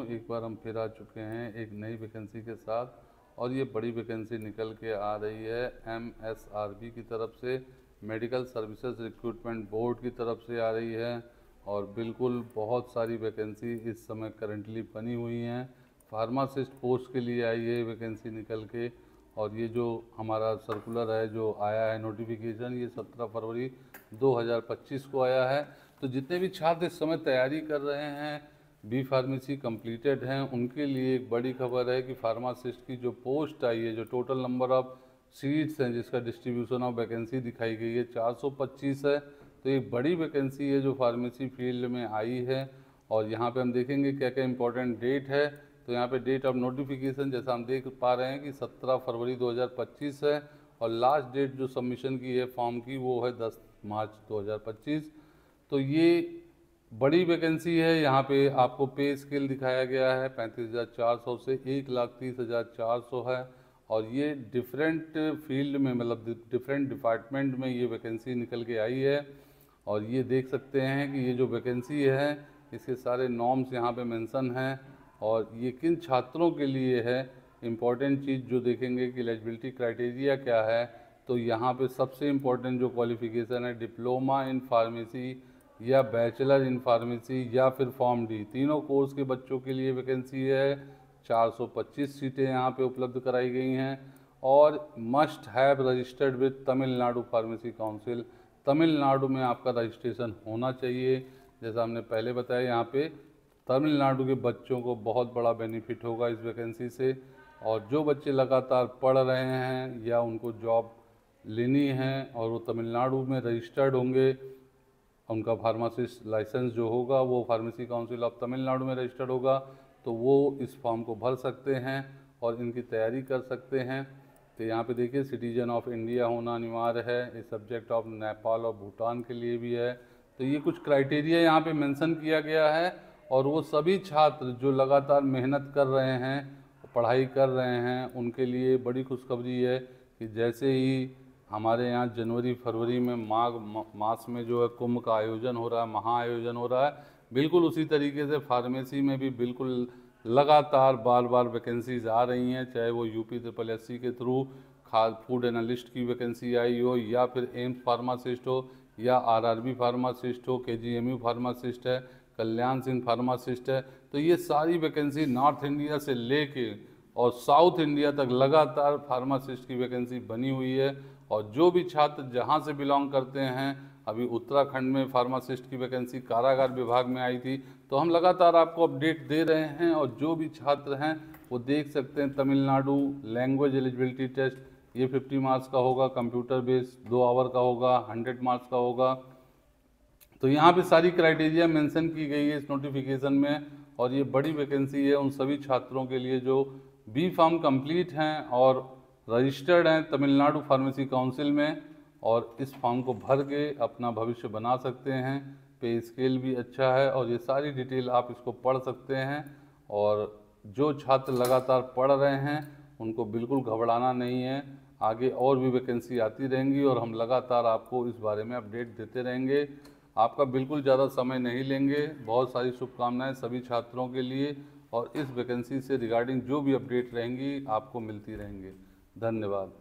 एक बार हम फिर आ चुके हैं एक नई वैकेंसी के साथ, और ये बड़ी वैकेंसी निकल के आ रही है MSRB की तरफ से, मेडिकल सर्विसेज रिक्रूटमेंट बोर्ड की तरफ से आ रही है। और बिल्कुल बहुत सारी वैकेंसी इस समय करंटली बनी हुई हैं। फार्मासिस्ट पोस्ट के लिए आई है वैकेंसी निकल के, और ये जो हमारा सर्कुलर है जो आया है नोटिफिकेशन, ये 17 फरवरी 2025 को आया है। तो जितने भी छात्र इस समय तैयारी कर रहे हैं, बी फार्मेसी कंप्लीटेड हैं, उनके लिए एक बड़ी खबर है कि फार्मासिस्ट की जो पोस्ट आई है, जो टोटल नंबर ऑफ सीट्स हैं जिसका डिस्ट्रीब्यूशन ऑफ वैकेंसी दिखाई गई है 425 है। तो एक बड़ी वैकेंसी है जो फार्मेसी फील्ड में आई है। और यहाँ पे हम देखेंगे क्या क्या इंपॉर्टेंट डेट है। तो यहाँ पे डेट ऑफ नोटिफिकेशन जैसा हम देख पा रहे हैं कि 17 फरवरी 2025 है, और लास्ट डेट जो सबमिशन की है फॉर्म की वो है 10 मार्च 2025। तो ये बड़ी वैकेंसी है। यहाँ पे आपको पे स्केल दिखाया गया है 35,400 से 1,30,400 है। और ये डिफरेंट फील्ड में, मतलब डिफरेंट डिपार्टमेंट में ये वैकेंसी निकल के आई है। और ये देख सकते हैं कि ये जो वैकेंसी है इसके सारे नॉर्म्स यहाँ पे मेंशन हैं, और ये किन छात्रों के लिए है। इम्पॉर्टेंट चीज़ जो देखेंगे कि एलिजिबिलिटी क्राइटेरिया क्या है। तो यहाँ पे सबसे इम्पॉर्टेंट जो क्वालिफ़िकेशन है, डिप्लोमा इन फार्मेसी या बैचलर इन फार्मेसी या फिर फॉर्म डी, तीनों कोर्स के बच्चों के लिए वैकेंसी है। 425 सीटें यहाँ पे उपलब्ध कराई गई हैं। और must have registered with Tamil Nadu pharmacy council, Tamil Nadu में आपका रजिस्ट्रेशन होना चाहिए। जैसा हमने पहले बताया, यहाँ पे तमिलनाडु के बच्चों को बहुत बड़ा बेनिफिट होगा इस वैकेंसी से। और जो बच्चे लगातार पढ़ रहे हैं या उनको जॉब लेनी है और वो तमिलनाडु में रजिस्टर्ड होंगे, उनका फार्मासिस्ट लाइसेंस जो होगा वो फार्मेसी काउंसिल ऑफ तमिलनाडु में रजिस्टर्ड होगा, तो वो इस फॉर्म को भर सकते हैं और इनकी तैयारी कर सकते हैं। तो यहाँ पे देखिए, सिटीजन ऑफ इंडिया होना अनिवार्य है। इस सब्जेक्ट ऑफ नेपाल और भूटान के लिए भी है। तो ये कुछ क्राइटेरिया यहाँ पे मेंशन किया गया है। और वो सभी छात्र जो लगातार मेहनत कर रहे हैं, पढ़ाई कर रहे हैं, उनके लिए बड़ी खुशखबरी है कि जैसे ही हमारे यहाँ जनवरी फरवरी में माघ मास में जो है कुंभ का आयोजन हो रहा है, महाआयोजन हो रहा है, बिल्कुल उसी तरीके से फार्मेसी में भी बिल्कुल लगातार बार बार वैकेंसीज आ रही हैं। चाहे वो UPSSC के थ्रू फूड एनालिस्ट की वैकेंसी आई हो, या फिर एम्स फार्मासिस्ट हो, या RRB फार्मासिस्ट हो, KGMU फार्मासिस्ट है, कल्याण सिंह फार्मासिस्ट है। तो ये सारी वैकेंसी नॉर्थ इंडिया से लेके और साउथ इंडिया तक लगातार फार्मासिस्ट की वैकेंसी बनी हुई है। और जो भी छात्र जहाँ से बिलोंग करते हैं, अभी उत्तराखंड में फार्मासिस्ट की वैकेंसी कारागार विभाग में आई थी, तो हम लगातार आपको अपडेट दे रहे हैं। और जो भी छात्र हैं वो देख सकते हैं, तमिलनाडु लैंग्वेज एलिजिबिलिटी टेस्ट, ये 50 मार्क्स का होगा, कंप्यूटर बेस्ड 2 आवर का होगा, 100 मार्क्स का होगा। तो यहाँ पे सारी क्राइटेरिया मेंशन की गई है इस नोटिफिकेशन में। और ये बड़ी वैकेंसी है उन सभी छात्रों के लिए जो बी फार्म कंप्लीट हैं और रजिस्टर्ड हैं तमिलनाडु फार्मेसी काउंसिल में, और इस फॉर्म को भर के अपना भविष्य बना सकते हैं। पे स्केल भी अच्छा है, और ये सारी डिटेल आप इसको पढ़ सकते हैं। और जो छात्र लगातार पढ़ रहे हैं उनको बिल्कुल घबराना नहीं है। आगे और भी वैकेंसी आती रहेंगी और हम लगातार आपको इस बारे में अपडेट देते रहेंगे। आपका बिल्कुल ज़्यादा समय नहीं लेंगे। बहुत सारी शुभकामनाएं सभी छात्रों के लिए, और इस वैकेंसी से रिगार्डिंग जो भी अपडेट रहेंगी आपको मिलती रहेंगी। धन्यवाद।